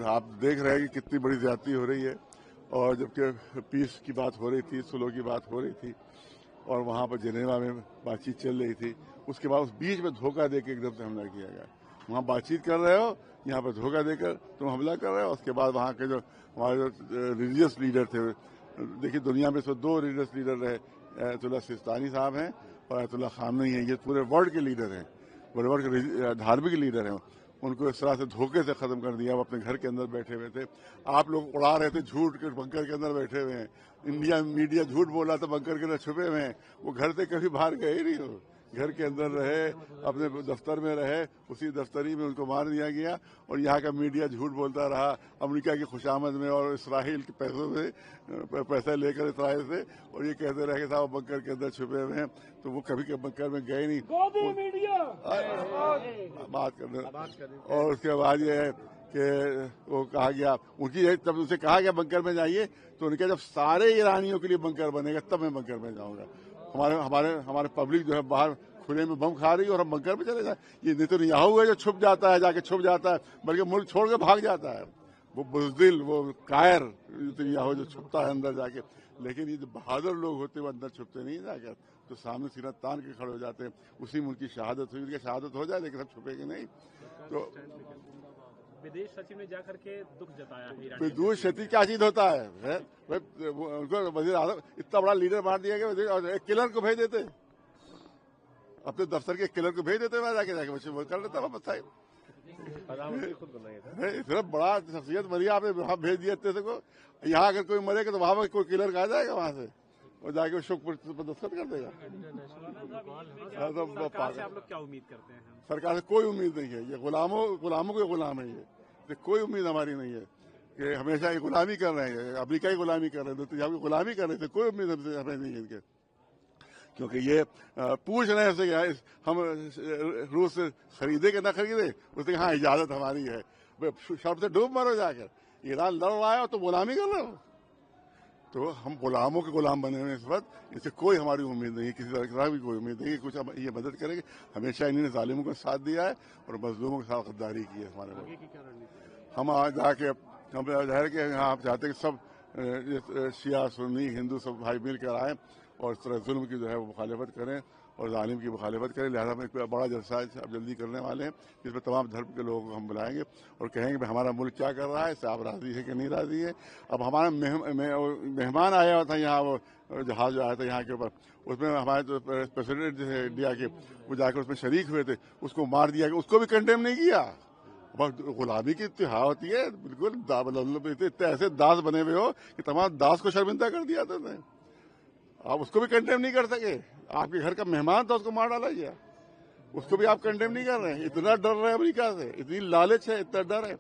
आप देख रहे हैं कि कितनी बड़ी ज्यादती हो रही है, और जबकि पीस की बात हो रही थी, सुलह की बात हो रही थी, और वहाँ पर जेनेवा में बातचीत चल रही थी, उसके बाद उस बीच में धोखा देकर एकदम से हमला किया गया। वहाँ बातचीत कर रहे हो, यहाँ पर धोखा देकर तुम हमला कर रहे हो। उसके बाद वहाँ के जो हमारे जो रिलीजियस लीडर थे, देखिए दुनिया में इसमें 2 रिलीजियस लीडर रहे, आयतुल्लाह सिस्तानी साहब हैं और आयतुल्लाह खामनेई हैं। ये पूरे वर्ल्ड के लीडर हैं, पूरे वर्ल्ड के धार्मिक लीडर हैं। उनको इस तरह से धोखे से खत्म कर दिया। वो अपने घर के अंदर बैठे हुए थे, आप लोग उड़ा रहे थे झूठ के, बंकर के अंदर बैठे हुए हैं। इंडिया मीडिया झूठ बोला था, बंकर के अंदर छुपे हुए हैं। वो घर से कभी बाहर गए ही नहीं, हो घर के अंदर रहे, अपने दफ्तर में रहे, उसी दफ्तरी में उनको मार दिया गया। और यहाँ का मीडिया झूठ बोलता रहा अमेरिका की खुशामद में और इसराइल के पैसों से, पैसे लेकर इसराइल से, और ये कहते रहे कि साहब बंकर के अंदर छुपे हुए हैं। तो वो कभी बंकर में गए नहीं, बात करने। और उसके बाद ये है कि वो कहा गया, उनकी जब उनसे कहा गया बंकर में जाइए, तो उनके जब सारे ईरानियों के लिए बंकर बनेगा तब मैं बंकर में जाऊंगा। हमारे पब्लिक जो है बाहर खुले में बम खा रही है और हम बंकर में चले जाए। ये नेतन्याहू है जो छुप जाता है, जाके छुप जाता है, बल्कि मुल्क छोड़ के भाग जाता है। वो बुज़दिल, वो कायर नेतन्याहू जो छुपता है अंदर जाके। लेकिन ये जो बहादुर लोग होते हैं वो अंदर छुपते नहीं जाकर, तो सामने सीना तान के खड़े हो जाते हैं। उसी मुल्क की शहादत हुई, उनकी शहादत हो जाए लेकिन सब छुपेंगे नहीं। तो विदेश सचिव ने जाकर के दुख जताया है। विदेश सचिव क्या चीज होता है? उनको वजीर आजम इतना बड़ा लीडर मार दिया गया, और एक किलर को भेज देते, अपने दफ्तर के किलर को भेज देते, मैं जाके कर लेता वापस आए। इतना बड़ा शख्सियत मरी, आपने वहां भेज दिया इतने को। यहाँ अगर कोई मरेगा तो वहां कोई किलर आ जाएगा वहां से, और जाके शोक पर दस्तखत कर देगा। सरकार से आप लोग क्या उम्मीद करते हैं? सरकार से कोई उम्मीद नहीं है। ये गुलामों के गुलाम है। ये कोई उम्मीद हमारी नहीं है कि हमेशा ये गुलामी कर रहे हैं, अमेरिका की गुलामी कर रहे हैं, तो यहाँ की गुलामी कर रहे थे। कोई उम्मीद हमें नहीं है इनके, क्योंकि ये पूछ रहे हैं हम रूस से खरीदे कि ना खरीदे, उसने हाँ इजाजत हमारी है। शर्त से डूब मरो जाकर, ईरान लड़ रहा है तो गुलामी कर रहे हो। तो हम गुलामों के गुलाम बने हुए इस वक्त, इससे कोई हमारी उम्मीद नहीं है, किसी तरह की कोई उम्मीद नहीं है कुछ ये मदद करेंगे। हमेशा इन्होंने जालिमों का साथ दिया है और मजलूमों के साथ गद्दारी की है हमारे वक्त। हम आज जाके हम जाहिर के यहाँ आप चाहते हैं कि सब शिया सुन्नी हिंदू सब भाई मिल कर आए और इस तरह जुल्म की जो है वो मुखालिफत करें और जालिम की मुखालिफत करें। लिहाजा हम एक बड़ा जलसा अब जल्दी करने वाले हैं, जिसमें तमाम धर्म के लोगों को हम बुलाएंगे और कहेंगे भाई हमारा मुल्क क्या कर रहा है, इससे आप राजी है कि नहीं राजी है। अब हमारा मेहमान आया हुआ था यहाँ, वो जहाज जो आया था यहाँ के ऊपर, उसमें हमारे जो प्रेसिडेंट थे इंडिया के, वो जाकर उसमें शरीक हुए थे, उसको मार दिया गया, उसको भी कंडेम नहीं किया। गुलामी की इत्तिहा होती है, बिल्कुल इतने ऐसे दास बने हुए हो कि तमाम दास को शर्मिंदा कर दिया था। आप उसको भी कंडेम नहीं कर सके, आपके घर का मेहमान था उसको मार डाला गया, उसको भी आप कंडेम नहीं कर रहे हैं। इतना डर रहे हैं अमेरिका से, इतनी लालच है, इतना डर है।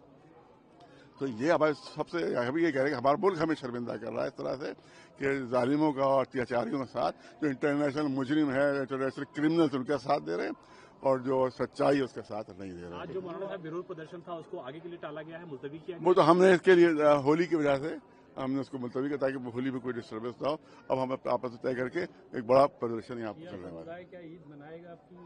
तो ये हमारे सबसे अभी ये कह रहे हैं कि हमारा मुल्क हमें शर्मिंदा कर रहा है इस तरह से कि जालिमों का और अत्याचारियों के साथ जो इंटरनेशनल मुजरिम है, इंटरनेशनल क्रिमिनल्स उनके साथ दे रहे हैं और जो सच्चाई उसके साथ नहीं दे रहे हैं। आज जो मौलाना साहब विरोध प्रदर्शन था उसको आगे के लिए टाला गया है, मुलतवी किया गया। वो तो हमने इसके लिए होली की वजह से हमने उसको मुलतवी किया ताकि होली में कोई डिस्टर्बेंस ना हो। अब हम आपस में तय करके एक बड़ा प्रदर्शन यहाँ पर करने वाले हैं। क्या ईद मनाएगा आपकी?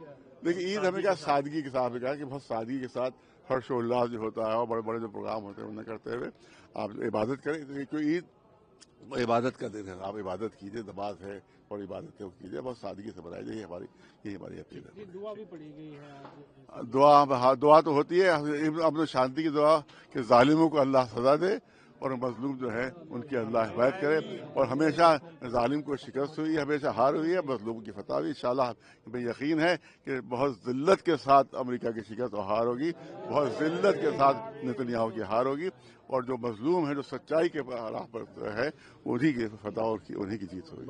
देखिए ईद हमें क्या सादगी के साथ कहा कि बहुत सादगी के साथ हर्षोल्लास जो होता है और बड़े बड़े जो प्रोग्राम होते हैं उन्हें करते हुए आप इबादत करें। क्योंकि ईद इबादत का दिन है, आप इबादत कीजिए, नमाज है और इबादत कीजिए, बहुत सादगी से बनाई जाइए। यही हमारी अपील है। दुआ भी पड़ी गई है, दुआ तो होती है अपने शांति की दुआ कि जालिमों को अल्लाह सजा दे और मजलूम जो है उनकी अल्लाह हिफाजत करे। और हमेशा जालिम को शिकस्त हुई है, हमेशा हार हुई है, मजलूम की फतह हुई। इंशाअल्लाह हमें यकीन है कि बहुत जिल्लत के साथ अमेरिका की शिकस्त और हार होगी, बहुत जिल्लत के साथ नेतन्याहू की हार होगी और जो मजलूम है, जो सच्चाई के राह पर है, उन्हीं की फतह और उन्हीं की जीत होगी।